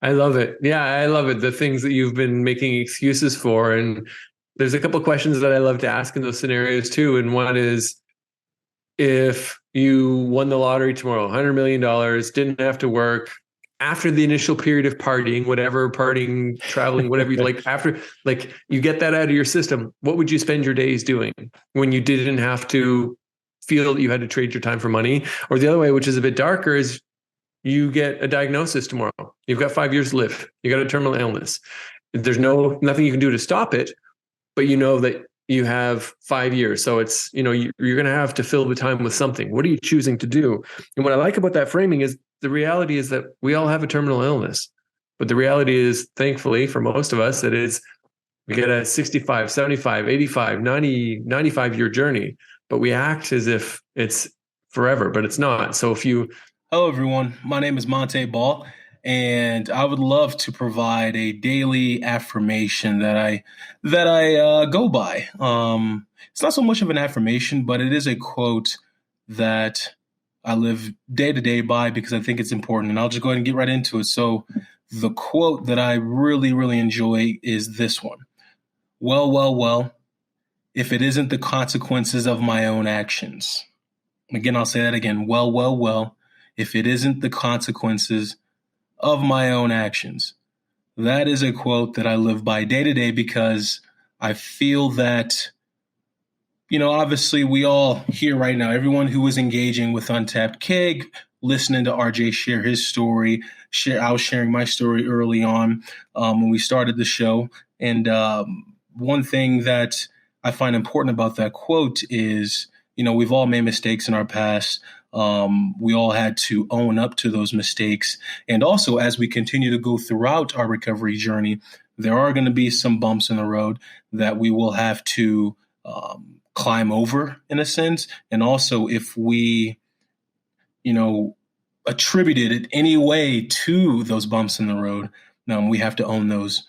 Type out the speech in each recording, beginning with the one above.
I love it. Yeah, I love it. The things that you've been making excuses for. And there's a couple of questions that I love to ask in those scenarios too. And one is, if you won the lottery tomorrow, $100 million, didn't have to work after the initial period of partying, whatever, partying, traveling, whatever you like, after, like, you get that out of your system, what would you spend your days doing when you didn't have to feel that you had to trade your time for money? Or the other way, which is a bit darker, is you get a diagnosis tomorrow. You've got 5 years to live. You got a terminal illness. There's nothing you can do to stop it, but you know that you have 5 years. So it's, you're going to have to fill the time with something. What are you choosing to do? And what I like about that framing is the reality is that we all have a terminal illness, but the reality is, thankfully, for most of us, that is, we get a 65, 75, 85, 90, 95-year journey, but we act as if it's forever, but it's not. So if you... Hello, everyone. My name is Monte Ball, and I would love to provide a daily affirmation that I go by. It's not so much of an affirmation, but it is a quote that I live day to day by because I think it's important. And I'll just go ahead and get right into it. So the quote that I really, really enjoy is this one. Well, well, well, if it isn't the consequences of my own actions. Again, I'll say that again. Well, well, well, if it isn't the consequences of my own actions. That is a quote that I live by day to day because I feel that, obviously we all here right now, everyone who is engaging with Untapped Keg, listening to RJ share his story, I was sharing my story early on when we started the show. And one thing that I find important about that quote is, we've all made mistakes in our past. We all had to own up to those mistakes. And also, as we continue to go throughout our recovery journey, there are going to be some bumps in the road that we will have to climb over, in a sense. And also, if we, attributed it any way to those bumps in the road, we have to own those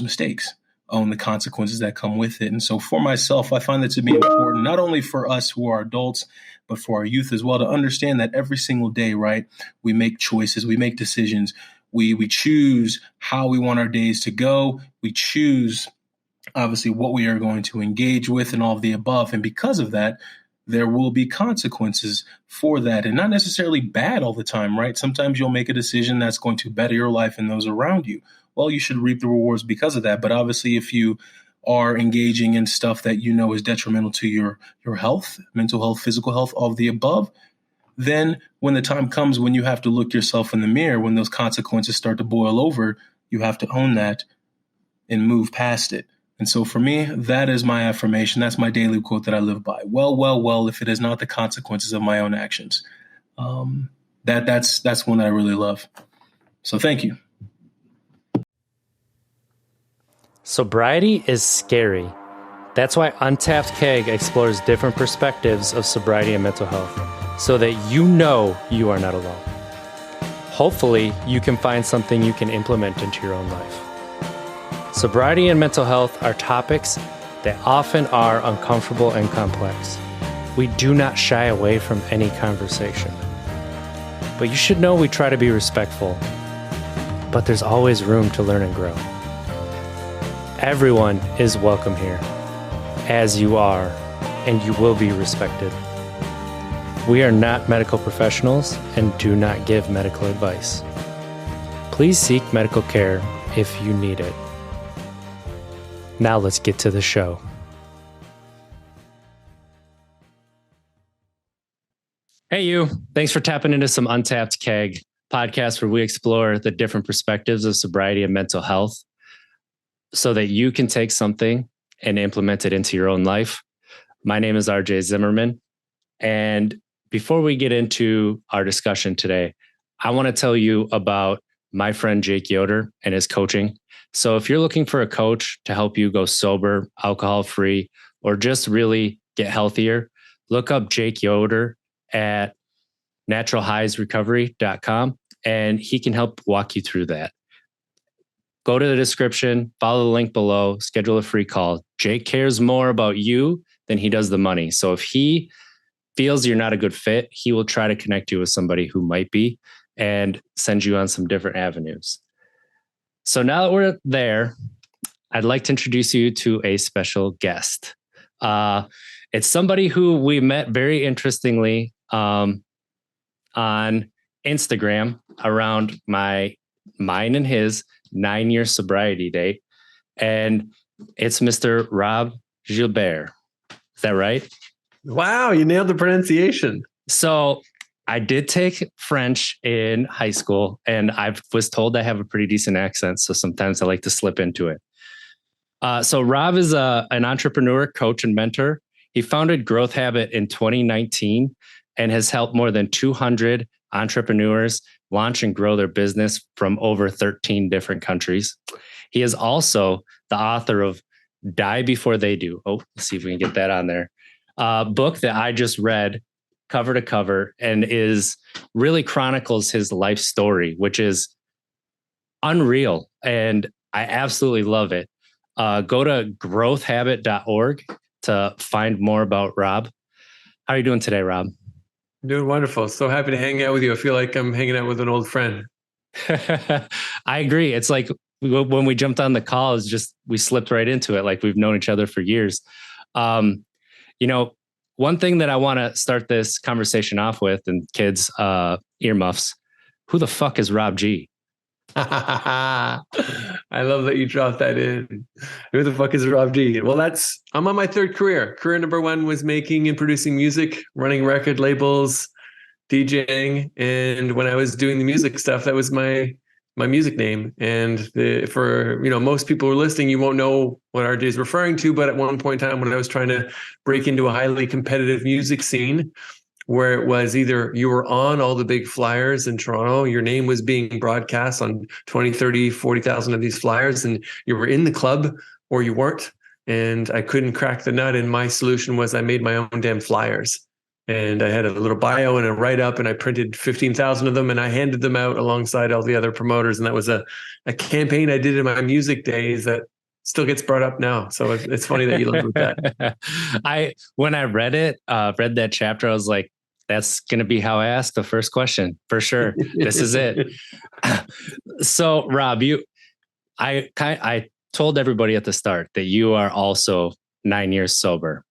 mistakes, own the consequences that come with it. And so for myself, I find that to be important, not only for us who are adults, but for our youth as well, to understand that every single day, right, we make choices, we make decisions, we choose how we want our days to go. We choose, obviously, what we are going to engage with and all of the above. And because of that, there will be consequences for that, and not necessarily bad all the time, right? Sometimes you'll make a decision that's going to better your life and those around you. Well, you should reap the rewards because of that. But obviously, if you are engaging in stuff that is detrimental to your health, mental health, physical health, all of the above, then when the time comes when you have to look yourself in the mirror, when those consequences start to boil over, you have to own that and move past it. And so for me, that is my affirmation. That's my daily quote that I live by. Well, well, well, if it is not the consequences of my own actions. That's one that I really love. So thank you. Sobriety is scary. That's why Untapped Keg explores different perspectives of sobriety and mental health, so that you are not alone. Hopefully, you can find something you can implement into your own life. Sobriety and mental health are topics that often are uncomfortable and complex. We do not shy away from any conversation. But you should know we try to be respectful, but there's always room to learn and grow. Everyone is welcome here, as you are, and you will be respected. We are not medical professionals and do not give medical advice. Please seek medical care if you need it. Now let's get to the show. Hey, you. Thanks for tapping into some Untapped Keg podcast where we explore the different perspectives of sobriety and mental health so that you can take something and implement it into your own life. My name is RJ Zimmerman. And before we get into our discussion today, I want to tell you about my friend Jake Yoder and his coaching. So if you're looking for a coach to help you go sober, alcohol-free, or just really get healthier, look up Jake Yoder at naturalhighsrecovery.com, and he can help walk you through that. Go to the description, follow the link below, schedule a free call. Jake cares more about you than he does the money. So if he feels you're not a good fit, he will try to connect you with somebody who might be and send you on some different avenues. So now that we're there, I'd like to introduce you to a special guest. It's somebody who we met very interestingly on Instagram around mine and his 9-year sobriety date. And it's Mr. Robb Gilbear. Is that right? Wow, you nailed the pronunciation. So I did take French in high school, and I was told I have a pretty decent accent. So sometimes I like to slip into it. So Robb is an entrepreneur, coach, and mentor. He founded Growth Habit in 2019 and has helped more than 200 entrepreneurs launch and grow their business from over 13 different countries. He is also the author of Die Before They Do. Oh, let's see if we can get that on there. Book that I just read cover to cover and is really chronicles his life story, which is unreal. And I absolutely love it. Go to growthhabit.org to find more about Robb. How are you doing today, Robb? Doing wonderful. So happy to hang out with you. I feel like I'm hanging out with an old friend. I agree. It's like when we jumped on the call, it's just we slipped right into it. Like we've known each other for years. One thing that I want to start this conversation off with, and kids, earmuffs, who the fuck is Robb G? I love that you dropped that in. Who the fuck is Robb G? Well, I'm on my third career. Career number one was making and producing music, running record labels, DJing. And when I was doing the music stuff, that was my music name. And for most people who are listening, you won't know what RJ is referring to. But at one point in time, when I was trying to break into a highly competitive music scene, where it was either you were on all the big flyers in Toronto, your name was being broadcast on 20, 30, 40,000 of these flyers, and you were in the club or you weren't. And I couldn't crack the nut. And my solution was I made my own damn flyers. And I had a little bio and a write-up, and I printed 15,000 of them, and I handed them out alongside all the other promoters. And that was a campaign I did in my music days that still gets brought up now. So it's funny that you love that. When I read that chapter, I was like, that's going to be how I ask the first question for sure. This is it. So Robb, I told everybody at the start that you are also 9 years sober.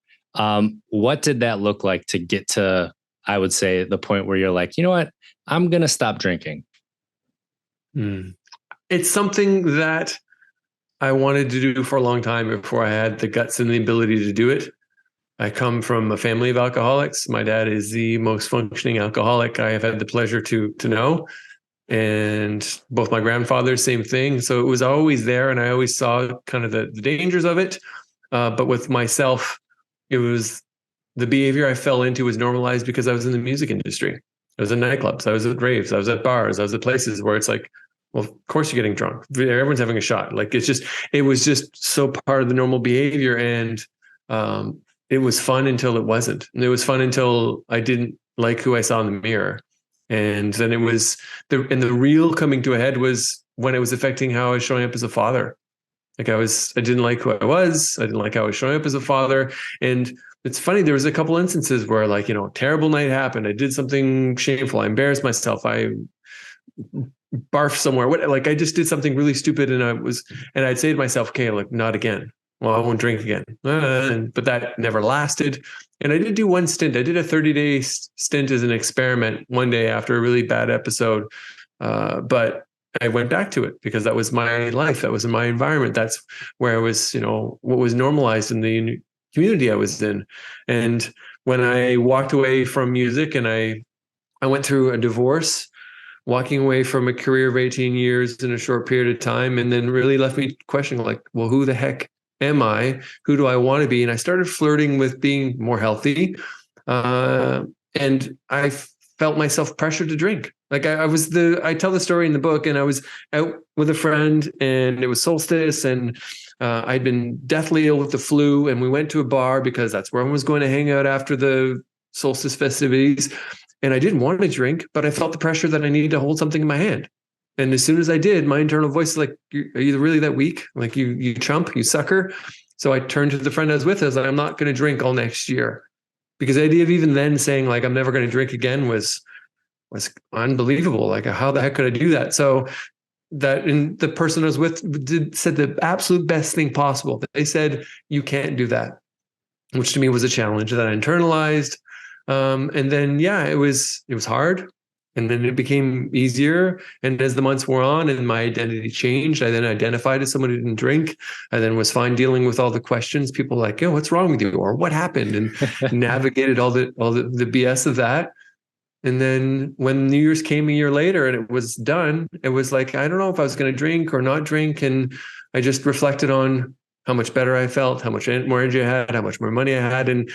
What did that look like to get to, I would say, the point where you're like, you know what, I'm going to stop drinking? It's something that I wanted to do for a long time before I had the guts and the ability to do it. I come from a family of alcoholics. My dad is the most functioning alcoholic I have had the pleasure to know. And both my grandfathers, same thing. So it was always there. And I always saw kind of the dangers of it. But with myself, it was the behavior I fell into was normalized because I was in the music industry. I was in nightclubs. I was at raves. I was at bars. I was at places where it's like, well, of course you're getting drunk. Everyone's having a shot. Like it was just so part of the normal behavior. And it was fun until it wasn't. And it was fun until I didn't like who I saw in the mirror. And then it was the real coming to a head was when it was affecting how I was showing up as a father. Like I didn't like who I was. I didn't like how I was showing up as a father. And it's funny, there was a couple instances where like, terrible night happened. I did something shameful. I embarrassed myself. I barfed somewhere. I just did something really stupid. And I'd say to myself, okay, like not again. Well, I won't drink again. But that never lasted. And I did do one stint. I did a 30-day stint as an experiment one day after a really bad episode. But I went back to it because that was my life. That was in my environment. That's where I was, what was normalized in the community I was in. And when I walked away from music and I went through a divorce, walking away from a career of 18 years in a short period of time, and then really left me questioning like, well, who the heck am I? Who do I want to be? And I started flirting with being more healthy. And I felt myself pressured to drink. Like I tell the story in the book, and I was out with a friend and it was solstice, and I'd been deathly ill with the flu, and we went to a bar because that's where I was going to hang out after the solstice festivities. And I didn't want to drink, but I felt the pressure that I needed to hold something in my hand. And as soon as I did, my internal voice is like, are you really that weak? Like you chump, you sucker. So I turned to the friend I was with. I was like, I'm not going to drink all next year. Because the idea of even then saying like, I'm never going to drink again was unbelievable. Like, how the heck could I do that? So and the person I was with said the absolute best thing possible. They said, you can't do that, which to me was a challenge that I internalized. And then, yeah, it was hard. And then it became easier. And as the months wore on and my identity changed, I then identified as someone who didn't drink. I then was fine dealing with all the questions. People like, "Oh, what's wrong with you?" Or "What happened?" And navigated all the BS of that. And then when New Year's came a year later and it was done, it was like, I don't know if I was going to drink or not drink. And I just reflected on how much better I felt, how much more energy I had, how much more money I had. And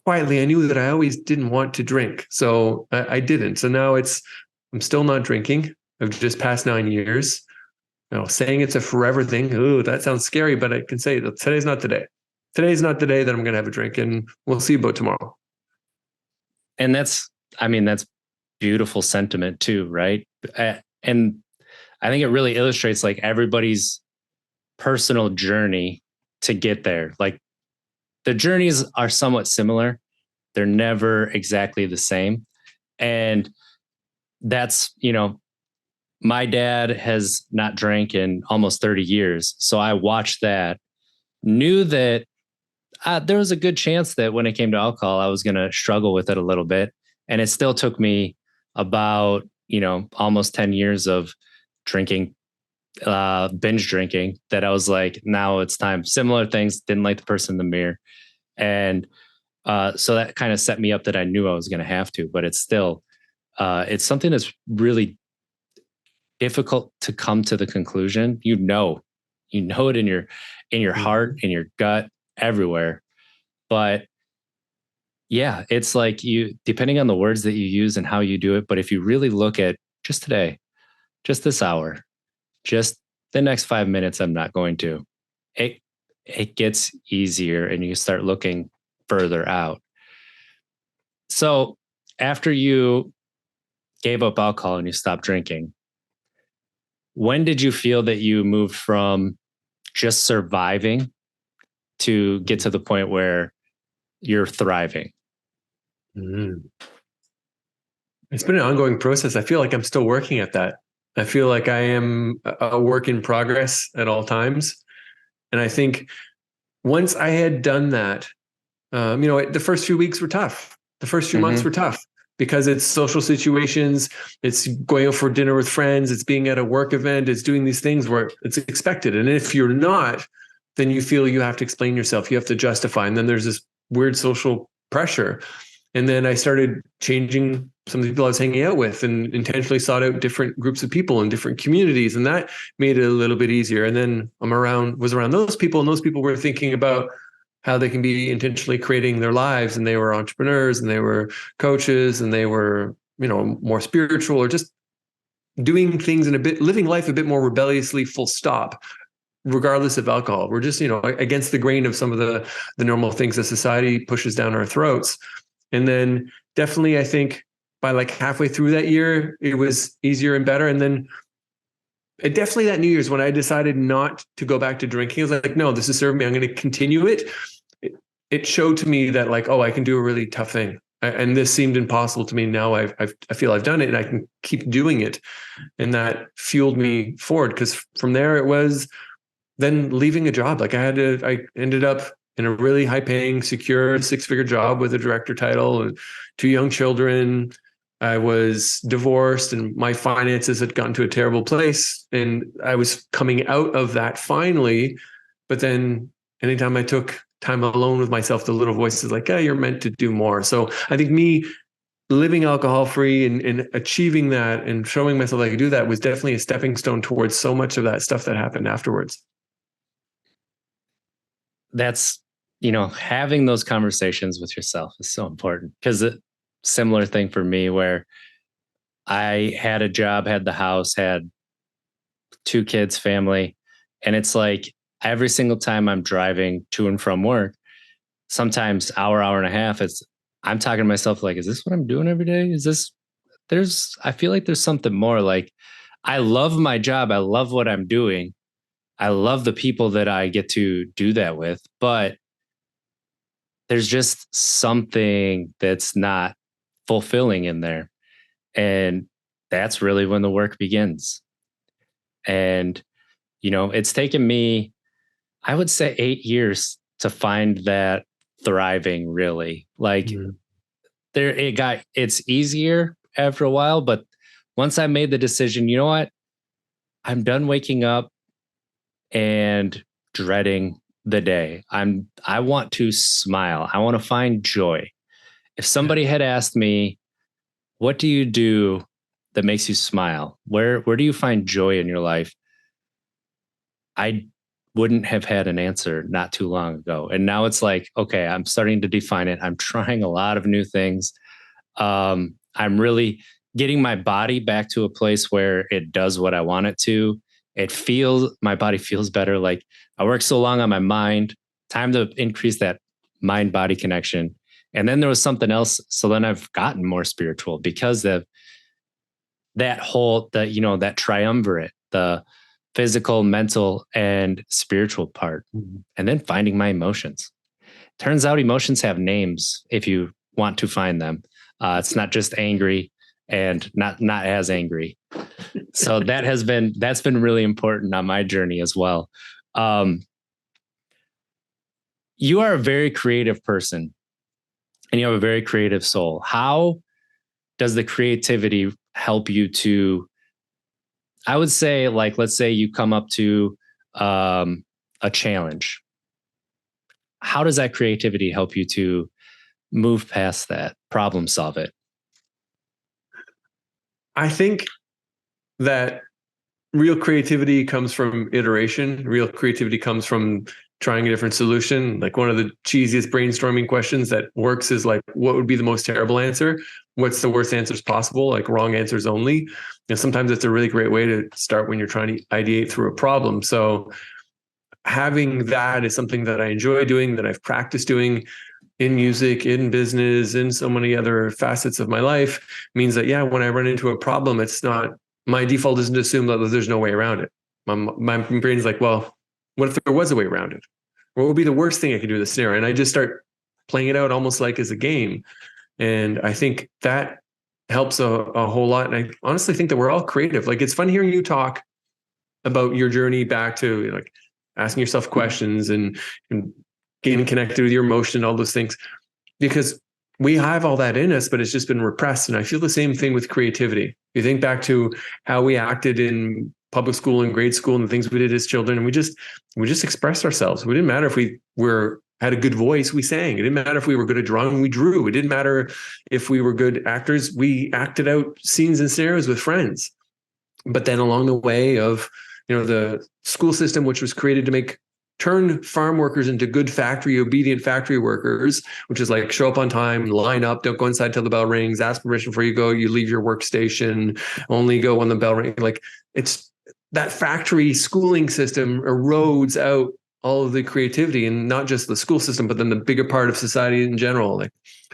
quietly, I knew that I always didn't want to drink. So I didn't. So now I'm still not drinking. I've just passed 9 years. Saying it's a forever thing, ooh, that sounds scary, but I can say that today's not the day. Today's not the day that I'm going to have a drink, and we'll see about tomorrow. And that's beautiful sentiment too, right? And I think it really illustrates like everybody's personal journey to get there. Like the journeys are somewhat similar. They're never exactly the same. And that's, my dad has not drank in almost 30 years. So I watched that, knew that there was a good chance that when it came to alcohol, I was going to struggle with it a little bit. And it still took me about, almost 10 years of drinking, binge drinking, that I was like, now it's time. Similar things, didn't like the person in the mirror. And so that kind of set me up that I knew I was going to have to, but it's still, it's something that's really difficult to come to the conclusion. You know it in your heart, in your gut, everywhere. But yeah, it's like depending on the words that you use and how you do it. But if you really look at just today, just this hour, just the next 5 minutes, I'm not going to, it gets easier and you start looking further out. So after you gave up alcohol and you stopped drinking, when did you feel that you moved from just surviving to get to the point where you're thriving? It's been an ongoing process. I feel like I'm still working at that. I feel like I am a work in progress at all times. And I think once I had done that, the first few weeks were tough. The first few months were tough because it's social situations. It's going out for dinner with friends. It's being at a work event. It's doing these things where it's expected. And if you're not, then you feel you have to explain yourself. You have to justify. And then there's this weird social pressure. And then I started changing some of the people I was hanging out with and intentionally sought out different groups of people in different communities. And that made it a little bit easier. And then was around those people, and those people were thinking about how they can be intentionally creating their lives. And they were entrepreneurs and they were coaches and they were, more spiritual or just doing things living life a bit more rebelliously, full stop, regardless of alcohol. We're just, against the grain of some of the normal things that society pushes down our throats. And then definitely, I think by like halfway through that year, it was easier and better. And then definitely that New Year's when I decided not to go back to drinking, I was like, no, this is serving me. I'm going to continue it. It showed to me that like, oh, I can do a really tough thing. And this seemed impossible to me. Now I feel I've done it and I can keep doing it. And that fueled me forward. Because from there it was then leaving a job. Like I ended up in a really high paying, secure 6-figure job with a director title and 2 young children. I was divorced and my finances had gotten to a terrible place. And I was coming out of that finally. But then anytime I took time alone with myself, the little voice is like, yeah, you're meant to do more. So I think me living alcohol free and achieving that and showing myself I could do that was definitely a stepping stone towards so much of that stuff that happened afterwards. That's, having those conversations with yourself is so important, because a similar thing for me where I had a job, had the house, had 2 kids, family. And it's like every single time I'm driving to and from work, sometimes hour and a half, I'm talking to myself like, is this what I'm doing every day? I feel like there's something more. Like, I love my job. I love what I'm doing. I love the people that I get to do that with, but there's just something that's not fulfilling in there. And that's really when the work begins. And, it's taken me, I would say 8 years to find that thriving really. Like it's easier after a while, but once I made the decision, you know what? I'm done waking up and dreading the day. I want to smile. I want to find joy. If somebody had asked me, what do you do that makes you smile? Where do you find joy in your life? I wouldn't have had an answer not too long ago. And now it's like, okay, I'm starting to define it. I'm trying a lot of new things. I'm really getting my body back to a place where it does what I want it to. My body feels better. Like I work so long on my mind, time to increase that mind body connection. And then there was something else. So then I've gotten more spiritual because of that triumvirate, the physical, mental, and spiritual part. And then finding my emotions. Turns out emotions have names if you want to find them. It's not just angry and not as angry. So that's been really important on my journey as well. You are a very creative person and you have a very creative soul. How does the creativity help you to, I would say, like, let's say you come up to a challenge. How does that creativity help you to move past that, problem solve it? I think that real creativity comes from iteration. Real creativity comes from trying a different solution. Like one of the cheesiest brainstorming questions that works is like, what would be the most terrible answer? What's the worst answers possible? Like wrong answers only. And sometimes it's a really great way to start when you're trying to ideate through a problem. So having that is something that I enjoy doing, that I've practiced doing in music, in business, in so many other facets of my life, means that, yeah, when I run into a problem, it's not, my default isn't to assume that there's no way around it. My brain's like, well, what if there was a way around it? What would be the worst thing I could do in this scenario? And I just start playing it out almost like as a game. And I think that helps a whole lot. And I honestly think that we're all creative. Like it's fun hearing you talk about your journey back to like asking yourself questions and getting connected with your emotion, all those things, because we have all that in us, but it's just been repressed. And I feel the same thing with creativity. You think back to how we acted in public school and grade school and the things we did as children, and we just expressed ourselves. We didn't matter if we had a good voice, we sang. It didn't matter if we were good at drawing, we drew. It didn't matter if we were good actors, we acted out scenes and scenarios with friends. But then along the way of, the school system, which was created to turn farm workers into good obedient factory workers, which is like show up on time, line up, don't go inside till the bell rings, ask permission before you go, you leave your workstation, only go when the bell rings. Like it's that factory schooling system erodes out all of the creativity, and not just the school system, but then the bigger part of society in general, like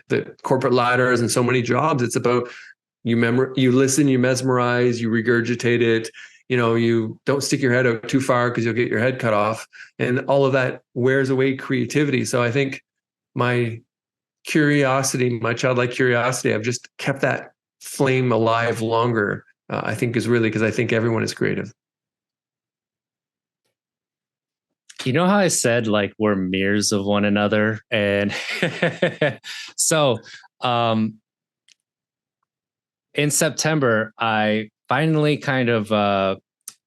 the corporate ladders and so many jobs. It's about you listen, you mesmerize, you regurgitate it. You don't stick your head out too far because you'll get your head cut off. And all of that wears away creativity. So I think my curiosity, my childlike curiosity, I've just kept that flame alive longer, I think is really because I think everyone is creative. You know how I said like we're mirrors of one another? And so in September, I finally kind of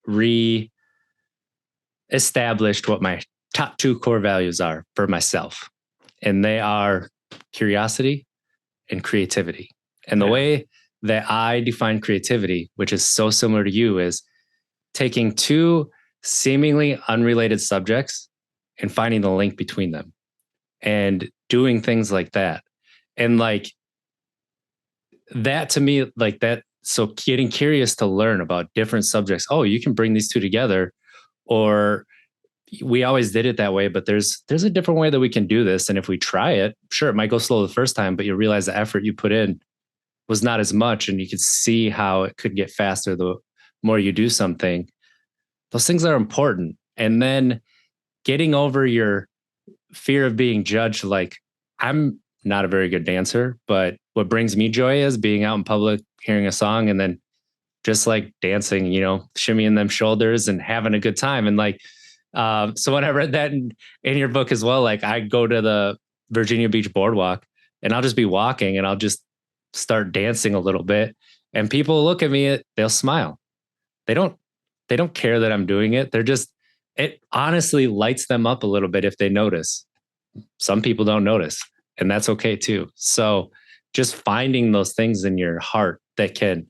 re-established what my top 2 core values are for myself. And they are curiosity and creativity. And the way that I define creativity, which is so similar to you, is taking 2 seemingly unrelated subjects and finding the link between them and doing things like that. And like that to me, like that. So getting curious to learn about different subjects. Oh, you can bring these 2 together, or we always did it that way, but there's a different way that we can do this. And if we try it, sure, it might go slow the first time, but you realize the effort you put in was not as much, and you could see how it could get faster the more you do something. Those things are important. And then getting over your fear of being judged. Like, I'm not a very good dancer, but what brings me joy is being out in public, hearing a song, and then just like dancing, shimmying them shoulders and having a good time. And like, so when I read that in your book as well, like I go to the Virginia Beach boardwalk and I'll just be walking and I'll just start dancing a little bit, and people look at me, they'll smile. They don't care that I'm doing it. It honestly lights them up a little bit if they notice. Some people don't notice, and that's okay too. So just finding those things in your heart that can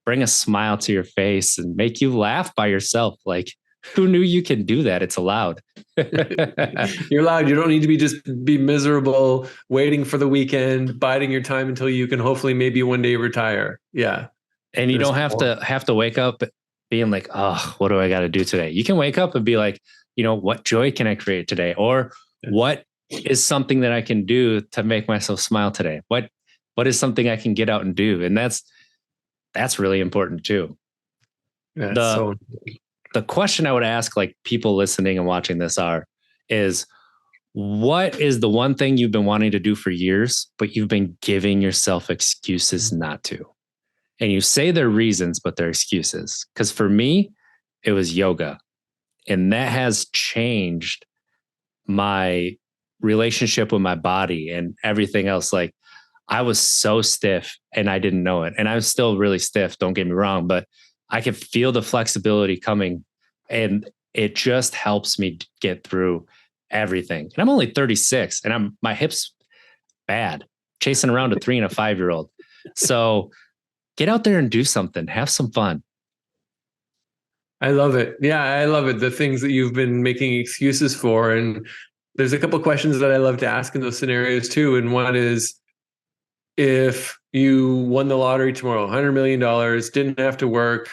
bring a smile to your face and make you laugh by yourself. Like, who knew you can do that? It's allowed. You're allowed. You don't need to be miserable, waiting for the weekend, biding your time until you can hopefully maybe one day retire. Yeah. And you don't have to wake up being like, oh, what do I got to do today? You can wake up and be like, what joy can I create today? Or what is something that I can do to make myself smile today? What is something I can get out and do? And that's really important too. The question I would ask like people listening and watching this is what is the one thing you've been wanting to do for years, but you've been giving yourself excuses not to? And you say they're reasons, but they're excuses. Because for me, it was yoga. And that has changed my relationship with my body and everything else. Like I was so stiff and I didn't know it. And I'm still really stiff, don't get me wrong, but I could feel the flexibility coming, and it just helps me get through everything. And I'm only 36 and my hips bad, chasing around a 3 and a 5-year-old. So get out there and do something, have some fun. I love it. Yeah, I love it. The things that you've been making excuses for. And there's a couple of questions that I love to ask in those scenarios too. And one is, if you won the lottery tomorrow, $100 million, didn't have to work,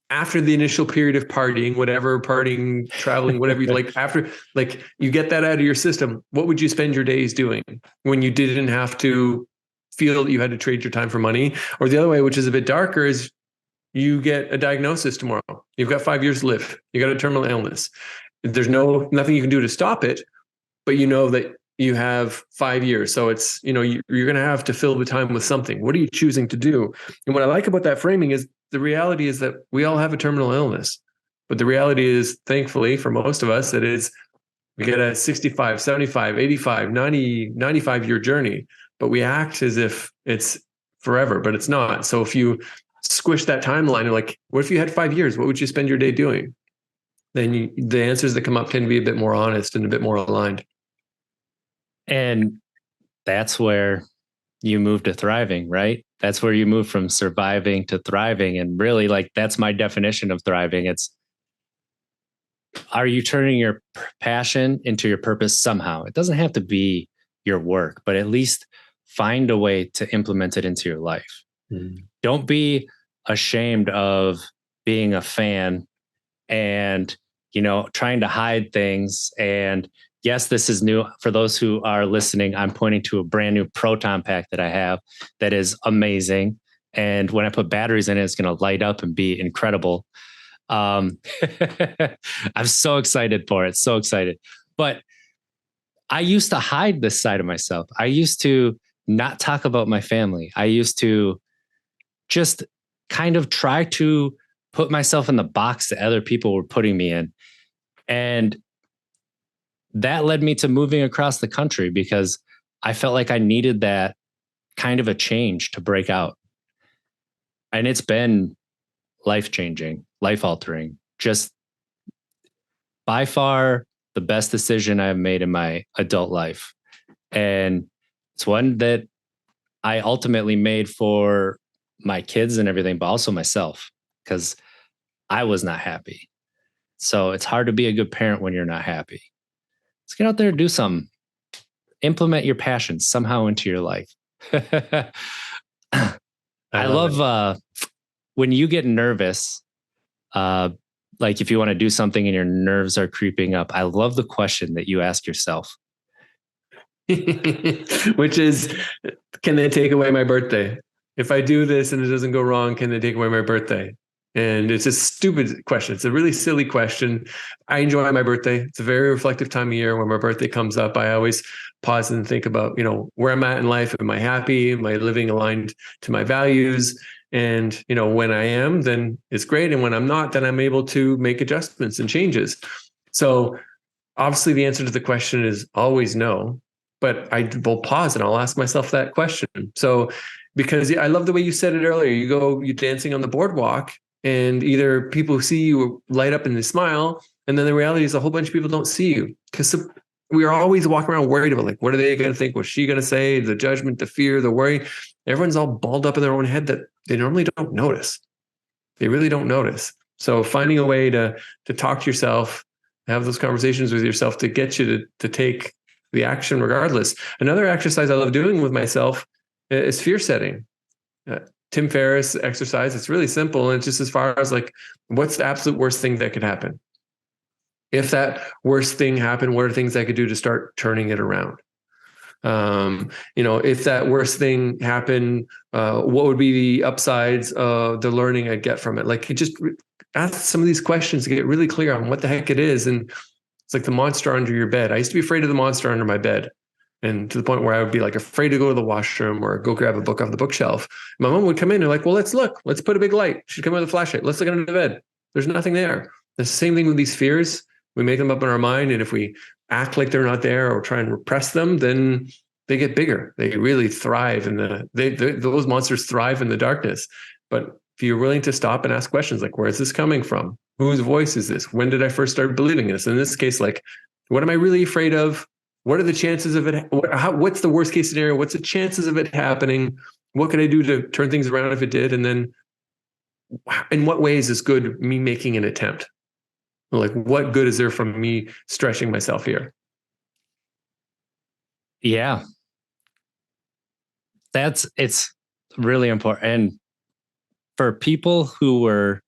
after the initial period of partying, whatever, partying, traveling, whatever you like, after, like, you get that out of your system, what would you spend your days doing when you didn't have to feel that you had to trade your time for money? Or the other way, which is a bit darker, is you get a diagnosis tomorrow. You've got 5 years to live. You got a terminal illness. There's nothing you can do to stop it, but you know that you have 5 years. So it's, you're going to have to fill the time with something. What are you choosing to do? And what I like about that framing is the reality is that we all have a terminal illness, but the reality is, thankfully for most of us, we get a 65, 75, 85, 90, 95-year journey, but we act as if it's forever, but it's not. So if you squish that timeline and like, what if you had 5 years? What would you spend your day doing? Then the answers that come up tend to be a bit more honest and a bit more aligned. And that's where you move to thriving, right? That's where you move from surviving to thriving. And really, like, that's my definition of thriving. Are you turning your passion into your purpose somehow? It doesn't have to be your work, but at least find a way to implement it into your life. Mm. Don't be ashamed of being a fan and, trying to hide things. And yes, this is new. For those who are listening, I'm pointing to a brand new Proton pack that I have that is amazing. And when I put batteries in it, it's going to light up and be incredible. I'm so excited for it. So excited. But I used to hide this side of myself. I used to not talk about my family. I used to just kind of try to put myself in the box that other people were putting me in. And that led me to moving across the country because I felt like I needed that kind of a change to break out. And it's been life-changing, life-altering, just by far the best decision I've made in my adult life. And it's one that I ultimately made for my kids and everything, but also myself, because I was not happy. So it's hard to be a good parent when you're not happy. Let's get out there and do something. Implement your passions somehow into your life. I love when you get nervous, like if you want to do something and your nerves are creeping up, I love the question that you ask yourself. Which is, can they take away my birthday? If I do this and it doesn't go wrong, can they take away my birthday? And it's a stupid question. It's a really silly question. I enjoy my birthday. It's a very reflective time of year. When my birthday comes up, I always pause and think about, where I'm at in life. Am I happy? Am I living aligned to my values? And, when I am, then it's great. And when I'm not, then I'm able to make adjustments and changes. So obviously the answer to the question is always no, but I will pause and I'll ask myself that question. So, because I love the way you said it earlier, you're dancing on the boardwalk and either people see you light up and they smile. And then the reality is a whole bunch of people don't see you because we are always walking around worried about like, what are they going to think? What's she going to say? The judgment, the fear, the worry. Everyone's all balled up in their own head that they normally don't notice. They really don't notice. So finding a way to talk to yourself, have those conversations with yourself to get you to take the action regardless. Another exercise I love doing with myself is fear setting. Tim Ferriss exercise. It's really simple. And it's just as far as like, what's the absolute worst thing that could happen? If that worst thing happened, what are things I could do to start turning it around? If that worst thing happened, what would be the upsides of the learning I'd get from it? Like, just ask some of these questions to get really clear on what the heck it is. And it's like the monster under your bed. I used to be afraid of the monster under my bed. And to the point where I would be like afraid to go to the washroom or go grab a book off the bookshelf. My mom would come in and like, well, let's look. Let's put a big light. She'd come with a flashlight. Let's look under the bed. There's nothing there. The same thing with these fears. We make them up in our mind. And if we act like they're not there or try and repress them, then they get bigger. They really thrive those monsters thrive in the darkness. But if you're willing to stop and ask questions like, where is this coming from? Whose voice is this? When did I first start believing this? In this case, like, what am I really afraid of? What are the chances of it? What's the worst case scenario? What's the chances of it happening? What could I do to turn things around if it did? And then in what ways is good me making an attempt? Like, what good is there from me stretching myself here? Yeah. It's really important. And for people who were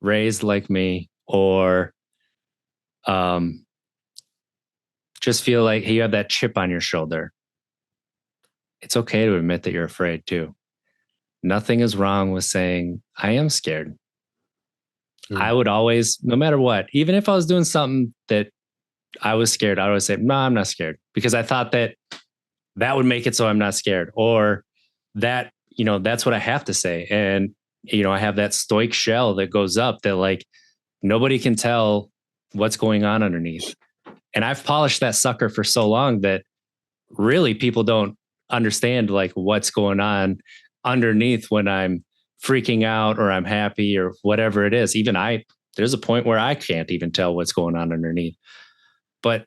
raised like me or just feel like you have that chip on your shoulder, it's okay to admit that you're afraid too. Nothing is wrong with saying, I am scared. I would always, no matter what, even if I was doing something that I was scared, I would say, no, I'm not scared, because I thought that would make it so I'm not scared, or that, that's what I have to say. And, I have that stoic shell that goes up that like nobody can tell what's going on underneath. And I've polished that sucker for so long that really people don't understand like what's going on underneath when I'm freaking out or I'm happy or whatever it is. Even there's a point where I can't even tell what's going on underneath. But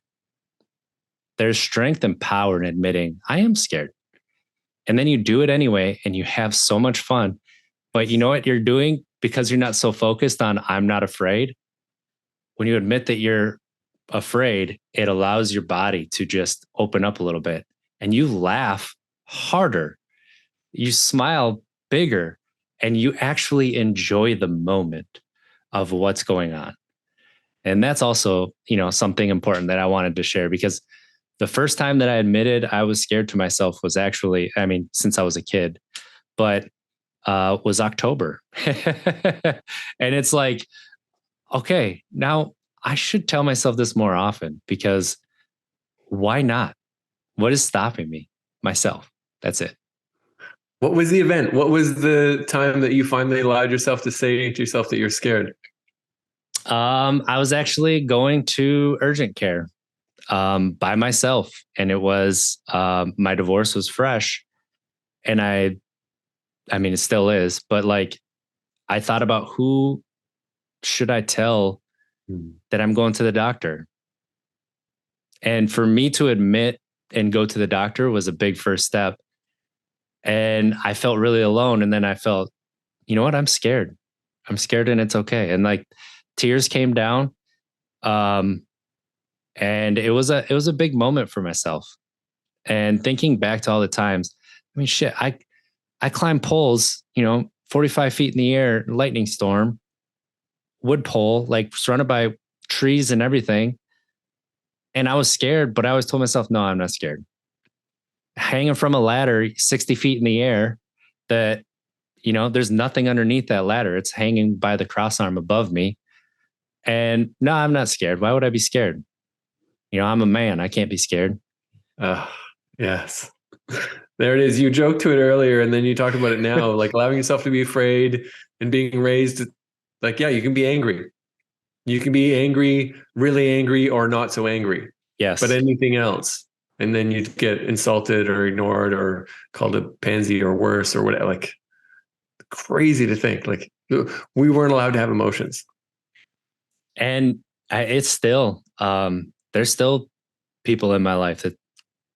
there's strength and power in admitting I am scared. And then you do it anyway, and you have so much fun. But you know what you're doing, because you're not so focused on I'm not afraid. When you admit that you're afraid, it allows your body to just open up a little bit, and you laugh harder. You smile bigger, and you actually enjoy the moment of what's going on. And that's also, something important that I wanted to share, because the first time that I admitted I was scared to myself was actually, since I was a kid, but was October. And it's like, okay, now I should tell myself this more often, because why not? What is stopping me? Myself. That's it. What was the event? What was the time that you finally allowed yourself to say to yourself that you're scared? I was actually going to urgent care by myself, and it was my divorce was fresh, and it still is, but like I thought about who should I tell that I'm going to the doctor. And for me to admit and go to the doctor was a big first step. And I felt really alone. And then I felt, you know what? I'm scared. I'm scared, and it's okay. And like tears came down. And it was a big moment for myself. And thinking back to all the times, shit, I climbed poles, 45 feet in the air, lightning storm, wood pole, like surrounded by trees and everything. And I was scared, but I always told myself, no, I'm not scared. Hanging from a ladder 60 feet in the air that, there's nothing underneath that ladder. It's hanging by the cross arm above me. And no, I'm not scared. Why would I be scared? I'm a man. I can't be scared. Yes. There it is. You joked to it earlier, and then you talked about it now, like allowing yourself to be afraid and being raised. Like, yeah, you can be angry. You can be angry, really angry, or not so angry. Yes. But anything else, and then you'd get insulted or ignored or called a pansy or worse or whatever. Like, crazy to think. Like, we weren't allowed to have emotions. And it's still, there's still people in my life that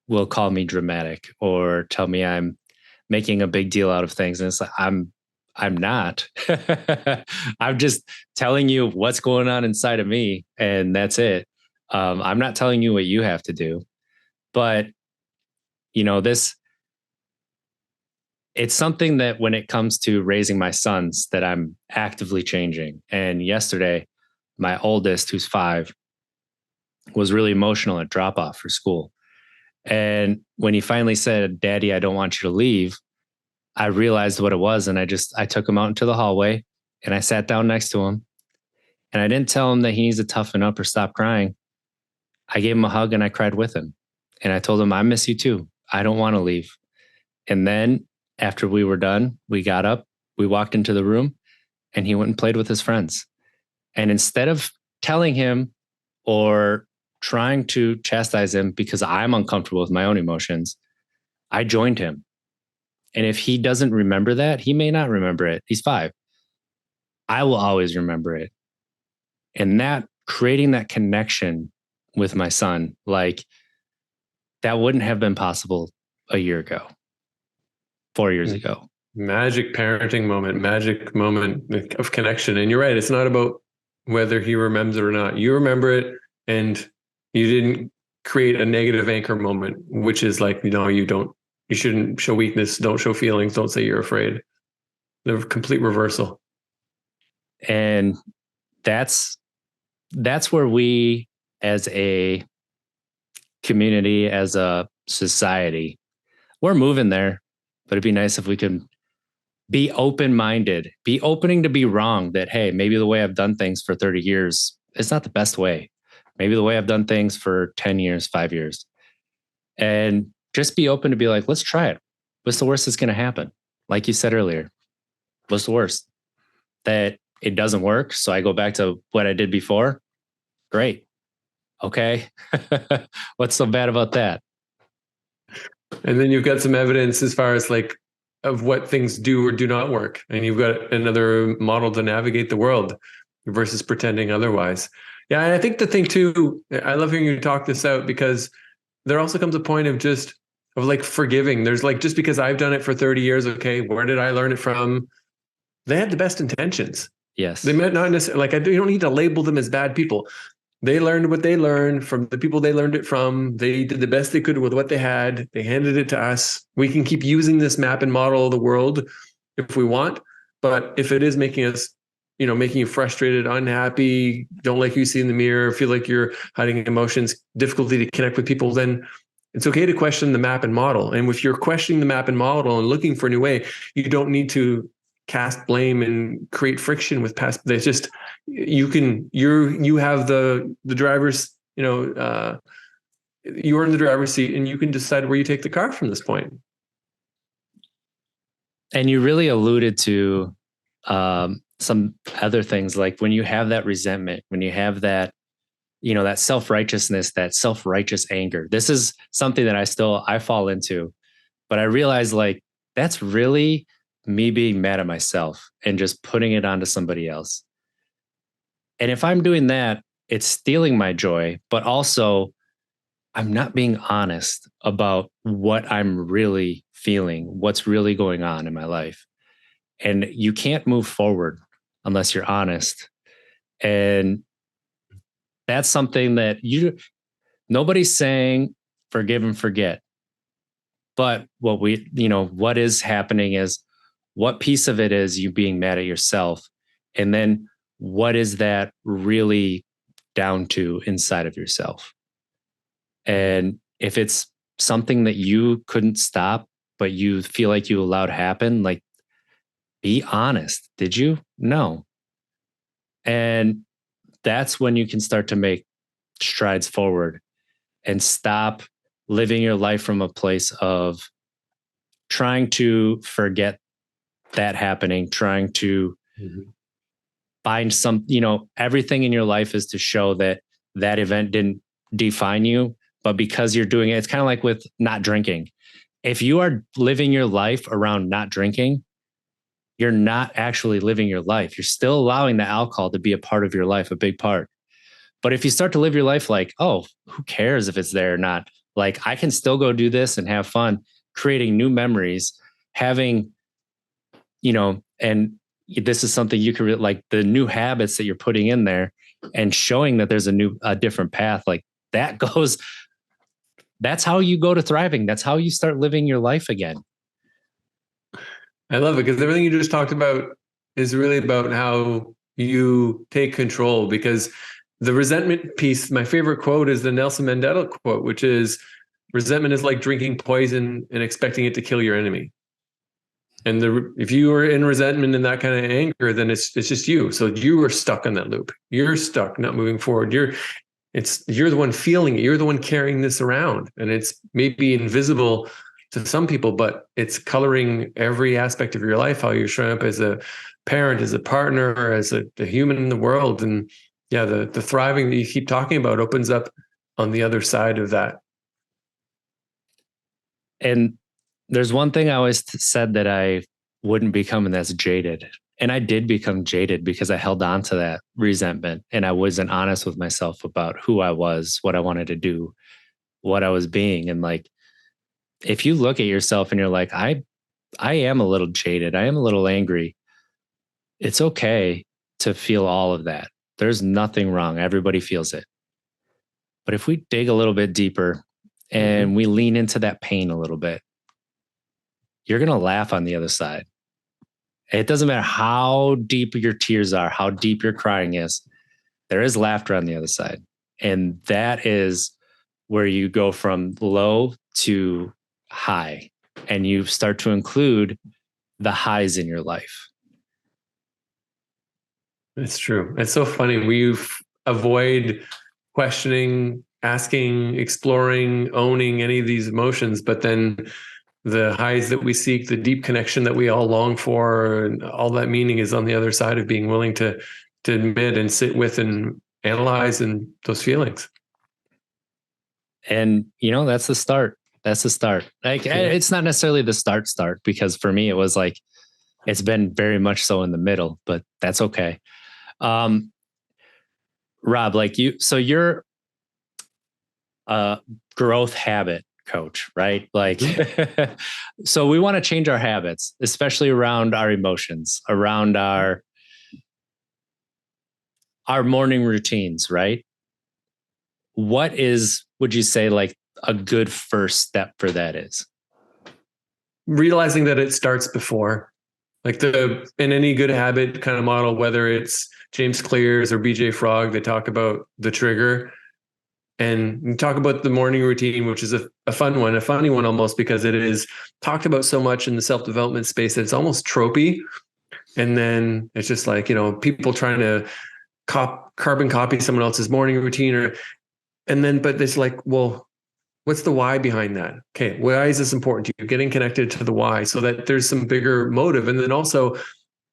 will call me dramatic or tell me I'm making a big deal out of things. And it's like, I'm not. I'm just telling you what's going on inside of me, and that's it. I'm not telling you what you have to do. But, you know, it's something that when it comes to raising my sons that I'm actively changing. And yesterday, my oldest, who's 5, was really emotional at drop off for school. And when he finally said, "Daddy, I don't want you to leave," I realized what it was. And I took him out into the hallway and I sat down next to him. And I didn't tell him that he needs to toughen up or stop crying. I gave him a hug and I cried with him. And I told him, "I miss you too. I don't want to leave." And then after we were done, we got up, we walked into the room, and he went and played with his friends. And instead of telling him or trying to chastise him because I'm uncomfortable with my own emotions, I joined him. And if he doesn't remember that, he may not remember it. He's 5. I will always remember it. And that creating that connection with my son, like that wouldn't have been possible a year ago, 4 years ago. Magic parenting moment, magic moment of connection. And you're right. It's not about whether he remembers it or not. You remember it, and you didn't create a negative anchor moment, which is like, you shouldn't show weakness. Don't show feelings. Don't say you're afraid. The complete reversal. And that's where we as a community, as a society, we're moving there, but it'd be nice if we could be open-minded, be opening to be wrong, that, hey, maybe the way I've done things for 30 years is not the best way. Maybe the way I've done things for 10 years, 5 years. And just be open to be like, let's try it. What's the worst that's going to happen? Like you said earlier, what's the worst? That it doesn't work. So I go back to what I did before. Great. Okay. What's so bad about that? And then you've got some evidence as far as like of what things do or do not work. And you've got another model to navigate the world versus pretending otherwise. Yeah. And I think the thing too, I love hearing you talk this out, because there also comes a point of like forgiving. There's like, just because I've done it for 30 years, okay, where did I learn it from? They had the best intentions. Yes. They might not necessarily, like, you don't need to label them as bad people. They learned what they learned from the people they learned it from. They did the best they could with what they had. They handed it to us. We can keep using this map and model of the world if we want. But if it is making us, making you frustrated, unhappy, don't like who you see in the mirror, feel like you're hiding emotions, difficulty to connect with people, then it's okay to question the map and model. And if you're questioning the map and model and looking for a new way, you don't need to cast blame and create friction with past. There's just, you have the driver's, you're in the driver's seat, and you can decide where you take the car from this point. And you really alluded to some other things, like when you have that resentment, when you have that, that self-righteousness, that self-righteous anger. This is something that I fall into, but I realize like that's really me being mad at myself and just putting it onto somebody else. And if I'm doing that, it's stealing my joy, but also I'm not being honest about what I'm really feeling, what's really going on in my life. And you can't move forward unless you're honest. And that's something that nobody's saying forgive and forget. But what is happening is, what piece of it is you being mad at yourself? And then what is that really down to inside of yourself? And if it's something that you couldn't stop, but you feel like you allowed happen, like, be honest. Did you? No. And that's when you can start to make strides forward and stop living your life from a place of trying to forget that happening, trying to find some, everything in your life is to show that that event didn't define you, but because you're doing it, it's kind of like with not drinking. If you are living your life around not drinking, you're not actually living your life. You're still allowing the alcohol to be a part of your life, a big part. But if you start to live your life like, oh, who cares if it's there or not? Like, I can still go do this and have fun, creating new memories, having, and this is something you could like the new habits that you're putting in there and showing that there's a different path. Like that's how you go to thriving. That's how you start living your life again. I love it because everything you just talked about is really about how you take control, because the resentment piece, my favorite quote is the Nelson Mandela quote, which is resentment is like drinking poison and expecting it to kill your enemy. And if you are in resentment and that kind of anger, then it's just you. So you are stuck on that loop. You're stuck, not moving forward. You're the one feeling it. You're the one carrying this around. And it's maybe invisible to some people, but it's coloring every aspect of your life, how you're showing up as a parent, as a partner, as a human in the world. And yeah, the thriving that you keep talking about opens up on the other side of that. And there's one thing I always said that I wouldn't become, and that's jaded. And I did become jaded because I held on to that resentment and I wasn't honest with myself about who I was, what I wanted to do, what I was being. And like, if you look at yourself and you're like, I am a little jaded, I am a little angry, it's okay to feel all of that. There's nothing wrong. Everybody feels it. But if we dig a little bit deeper and we lean into that pain a little bit, you're going to laugh on the other side. It doesn't matter how deep your tears are, how deep your crying is. There is laughter on the other side. And that is where you go from low to high. And you start to include the highs in your life. It's true. It's so funny. We avoid questioning, asking, exploring, owning any of these emotions, but then the highs that we seek, the deep connection that we all long for, and all that meaning is on the other side of being willing to admit and sit with and analyze and those feelings. And, that's the start. That's the start. Like, it's not necessarily the start, because for me, it was like, it's been very much so in the middle, but that's okay. Robb, like you're a growth habit coach, right? Like, so we want to change our habits, especially around our emotions, around our morning routines, right? What would you say like a good first step for that is? Realizing that it starts before. Like in any good habit kind of model, whether it's James Clear's or BJ Frog, they talk about the trigger. And you talk about the morning routine, which is a fun one, a funny one almost, because it is talked about so much in the self-development space that it's almost tropey. And then it's just like, people trying to carbon copy someone else's morning routine, but it's like, well, what's the why behind that? Okay, why is this important to you? Getting connected to the why so that there's some bigger motive. And then also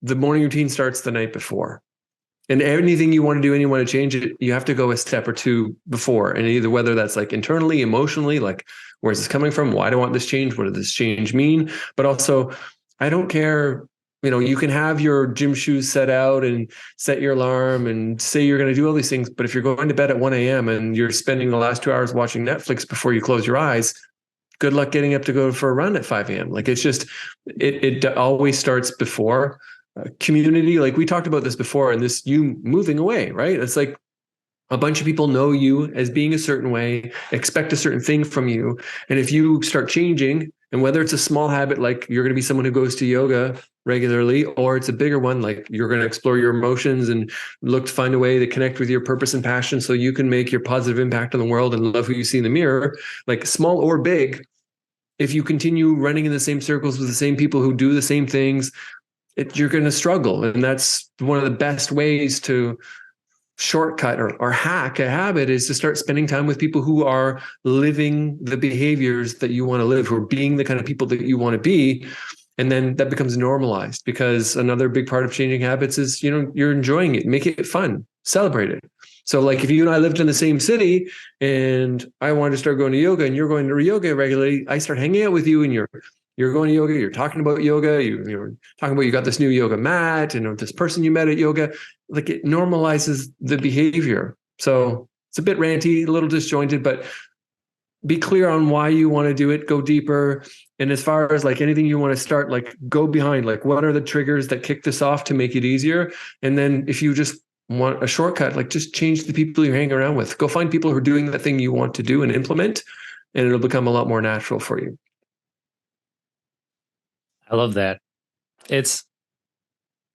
the morning routine starts the night before. And anything you want to do and you want to change it, you have to go a step or two before. And either whether that's like internally, emotionally, like, where's this coming from? Why do I want this change? What does this change mean? But also, I don't care. You can have your gym shoes set out and set your alarm and say you're going to do all these things. But if you're going to bed at 1 a.m. and you're spending the last 2 hours watching Netflix before you close your eyes, good luck getting up to go for a run at 5 a.m. Like, it's just, it always starts before. Community, like we talked about this before, and this you moving away, right? It's like a bunch of people know you as being a certain way, expect a certain thing from you. And if you start changing, and whether it's a small habit, like you're going to be someone who goes to yoga regularly, or it's a bigger one, like you're going to explore your emotions and look to find a way to connect with your purpose and passion so you can make your positive impact on the world and love who you see in the mirror, like small or big. If you continue running in the same circles with the same people who do the same things, you're going to struggle. And that's one of the best ways to shortcut or hack a habit is to start spending time with people who are living the behaviors that you want to live, who are being the kind of people that you want to be. And then that becomes normalized, because another big part of changing habits is, you're enjoying it, make it fun, celebrate it. So like if you and I lived in the same city and I wanted to start going to yoga and you're going to yoga regularly, I start hanging out with you and you're going to yoga, you're talking about yoga, you're talking about you got this new yoga mat and this person you met at yoga, like it normalizes the behavior. So it's a bit ranty, a little disjointed, but be clear on why you want to do it, go deeper. And as far as like anything you want to start, like go behind, like what are the triggers that kick this off to make it easier? And then if you just want a shortcut, like just change the people you're hanging around with. Go find people who are doing the thing you want to do and implement, and it'll become a lot more natural for you. I love that. It's,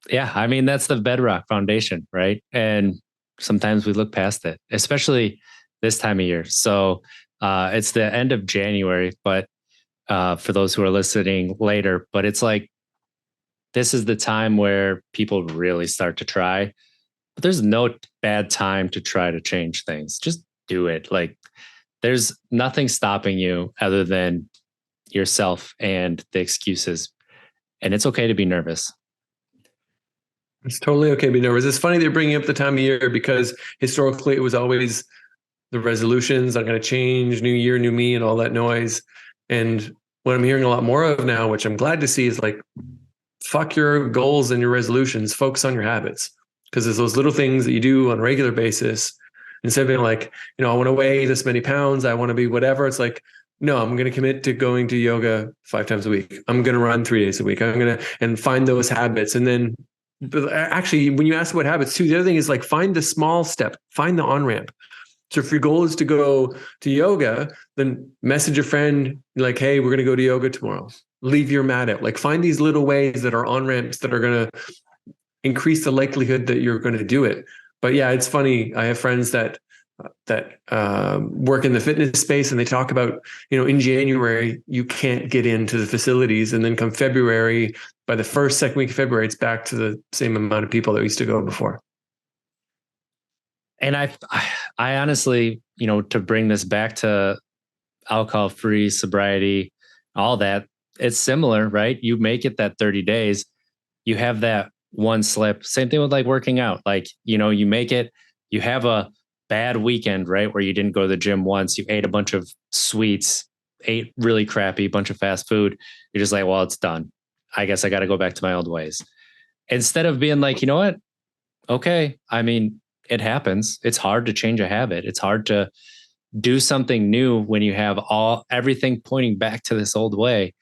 yeah, I mean, that's the bedrock foundation, right? And sometimes we look past it, especially this time of year. So it's the end of January, but for those who are listening later, but it's like, this is the time where people really start to try. But there's no bad time to try to change things. Just do it. Like there's nothing stopping you other than yourself and the excuses. And it's okay to be nervous. It's totally okay to be nervous. It's funny they're bringing up the time of year, because historically it was always the resolutions, I'm going to change, new year, new me, and all that noise. And what I'm hearing a lot more of now, which I'm glad to see, is like, fuck your goals and your resolutions, focus on your habits. Because there's those little things that you do on a regular basis. Instead of being like, I want to weigh this many pounds, I want to be whatever. It's like, no, I'm going to commit to going to yoga 5 times a week. I'm going to run 3 days a week. I'm going to, and find those habits. And then actually, when you ask what habits too, the other thing is like, find the small step, find the on-ramp. So if your goal is to go to yoga, then message a friend like, hey, we're going to go to yoga tomorrow. Leave your mat out. Like find these little ways that are on-ramps that are going to increase the likelihood that you're going to do it. But yeah, it's funny. I have friends that work in the fitness space, and they talk about, in January, you can't get into the facilities. And then come February, by the second week of February, it's back to the same amount of people that used to go before. And I honestly, to bring this back to alcohol-free sobriety, all that, it's similar, right? You make it that 30 days, you have that one slip. Same thing with like working out. Like, you make it, you have a bad weekend, right? Where you didn't go to the gym once, you ate a bunch of sweets, ate really crappy, bunch of fast food. You're just like, well, it's done. I guess I got to go back to my old ways. Instead of being like, you know what? Okay. I mean, it happens. It's hard to change a habit. It's hard to do something new when you have everything pointing back to this old way.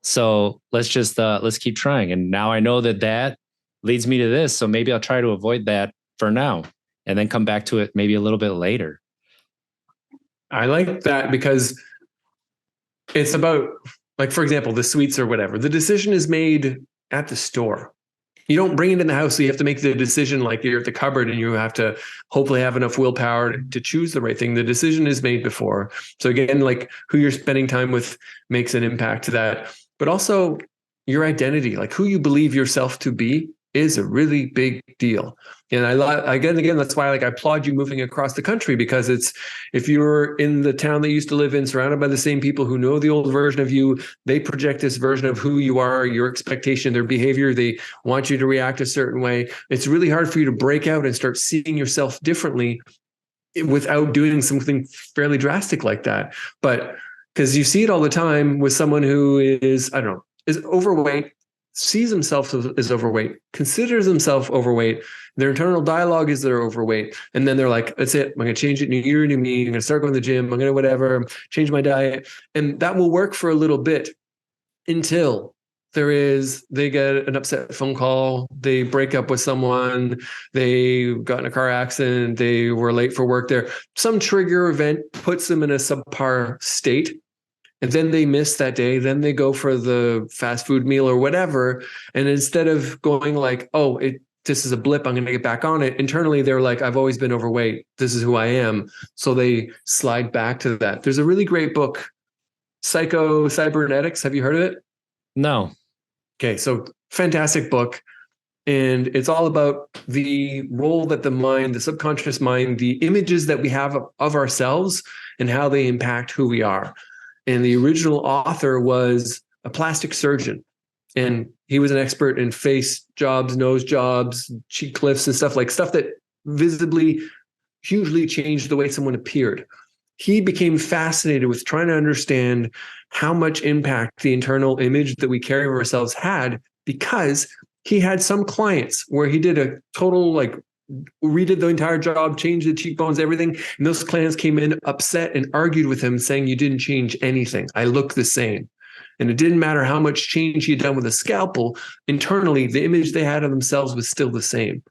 So let's keep trying. And now I know that leads me to this. So maybe I'll try to avoid that for now and then come back to it maybe a little bit later. I like that, because it's about, like, for example, the sweets or whatever. The decision is made at the store. You don't bring it in the house. So you have to make the decision like you're at the cupboard, and you have to hopefully have enough willpower to choose the right thing. The decision is made before. So again, like who you're spending time with makes an impact to that. But also your identity, like who you believe yourself to be, is a really big deal. And again, that's why I applaud you moving across the country, because if you're in the town that you used to live in, surrounded by the same people who know the old version of you, they project this version of who you are, your expectation, their behavior, they want you to react a certain way. It's really hard for you to break out and start seeing yourself differently without doing something fairly drastic like that. But because you see it all the time with someone who is overweight, sees himself as overweight, considers himself overweight. Their internal dialogue is they're overweight. And then they're like, that's it. I'm going to change it. New year, new me. I'm going to start going to the gym. I'm going to whatever, change my diet. And that will work for a little bit until they get an upset phone call. They break up with someone. They got in a car accident. They were late for work there. Some trigger event puts them in a subpar state. And then they miss that day. Then they go for the fast food meal or whatever. And instead of going like, this is a blip, I'm going to get back on it. Internally, they're like, I've always been overweight. This is who I am. So they slide back to that. There's a really great book, Psycho-Cybernetics. Have you heard of it? No. Okay. So fantastic book. And it's all about the role that the mind, the subconscious mind, the images that we have of ourselves and how they impact who we are. And the original author was a plastic surgeon. And he was an expert in face jobs, nose jobs, cheek lifts and stuff that visibly, hugely changed the way someone appeared. He became fascinated with trying to understand how much impact the internal image that we carry of ourselves had, because he had some clients where he did a total, redid the entire job, changed the cheekbones, everything. And those clients came in upset and argued with him, saying, "You didn't change anything. I look the same." And it didn't matter how much change he had done with a scalpel. Internally, the image they had of themselves was still the same.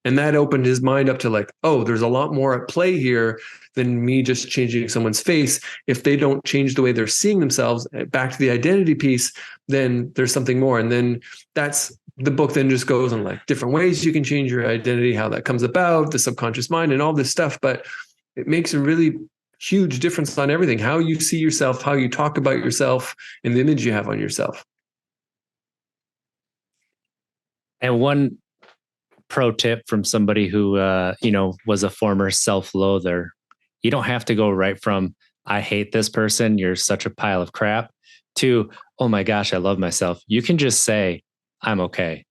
And that opened his mind up to there's a lot more at play here than me just changing someone's face. If they don't change the way they're seeing themselves, back to the identity piece, then there's something more. And then the book then just goes on different ways you can change your identity, how that comes about, the subconscious mind and all this stuff. But it makes a really huge difference on everything, how you see yourself, how you talk about yourself, and the image you have on yourself. And one pro tip from somebody who, was a former self-loather, you don't have to go right from, "I hate this person, you're such a pile of crap," to, "Oh my gosh, I love myself." You can just say, "I'm okay,"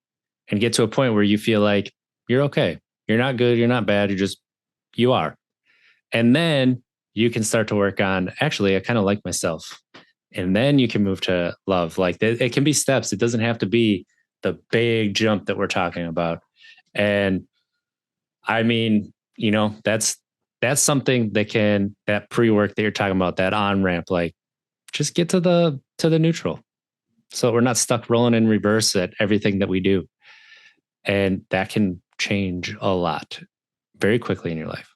and get to a point where you feel like you're okay. You're not good. You're not bad. You are. And then you can start to work on, actually, I kind of like myself. And then you can move to love. It can be steps. It doesn't have to be the big jump that we're talking about. And I mean, that's something that pre-work that you're talking about, that on-ramp, just get to the neutral. So we're not stuck rolling in reverse at everything that we do. And that can change a lot very quickly in your life.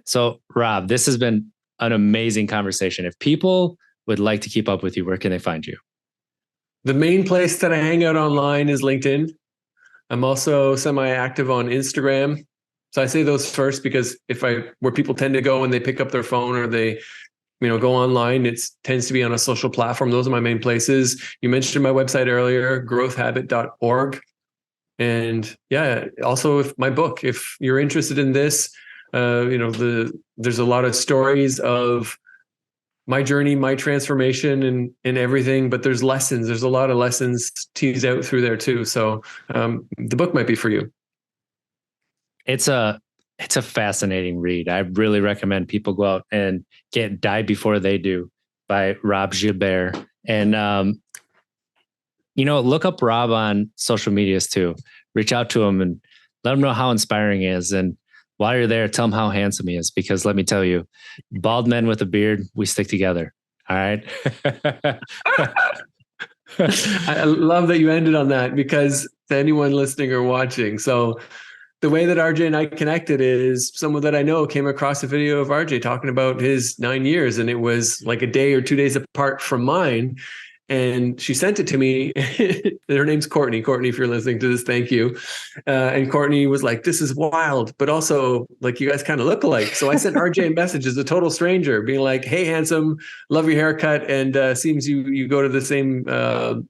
So Robb, this has been an amazing conversation. If people would like to keep up with you, where can they find you? The main place that I hang out online is LinkedIn. I'm also semi-active on Instagram. So I say those first because where people tend to go when they pick up their phone or they go online, it tends to be on a social platform. Those are my main places. You mentioned my website earlier, growthhabit.org. And yeah, also if my book, if you're interested in this, there's a lot of stories of my journey, my transformation and everything, but there's lessons. There's a lot of lessons teased out through there too. So the book might be for you. It's a fascinating read. I really recommend people go out and get Die Before They Do by Robb Gilbear. And, look up Robb on social medias too. Reach out to him and let him know how inspiring he is. And while you're there, tell him how handsome he is, because let me tell you, bald men with a beard, we stick together. All right. I love that you ended on that, because to anyone listening or watching, so the way that RJ and I connected is someone that I know came across a video of RJ talking about his 9 years, and it was like a day or 2 days apart from mine. And she sent it to me. Her name's Courtney. Courtney, if you're listening to this, thank you. And Courtney was like, "This is wild, but also you guys kind of look alike." So I sent RJ a message as a total stranger, being like, "Hey, handsome, love your haircut, and seems you go to the same,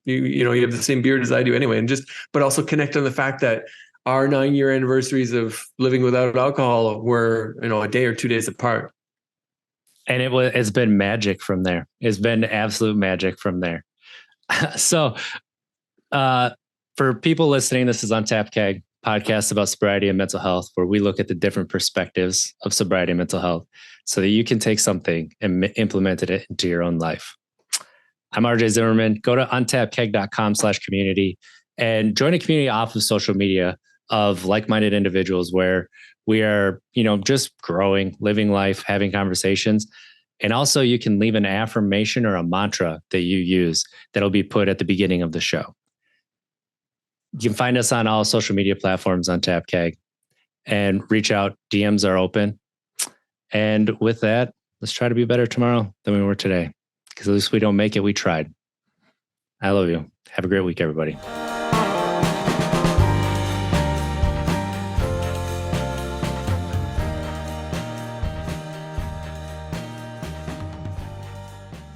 you have the same beard as I do anyway." And but also connect on the fact that our 9-year anniversaries of living without alcohol were, a day or 2 days apart. And it's been magic from there. It's been absolute magic from there. So for people listening, this is Untapped Keg, podcast about sobriety and mental health, where we look at the different perspectives of sobriety and mental health so that you can take something and implement it into your own life. I'm RJ Zimmerman. Go to untappedkeg.com/community and join a community off of social media of like-minded individuals where we are, just growing, living life, having conversations. And also you can leave an affirmation or a mantra that you use that'll be put at the beginning of the show. You can find us on all social media platforms, Untapped Keg, and reach out. DMs are open. And with that, let's try to be better tomorrow than we were today, because at least we don't make it. We tried. I love you. Have a great week, everybody.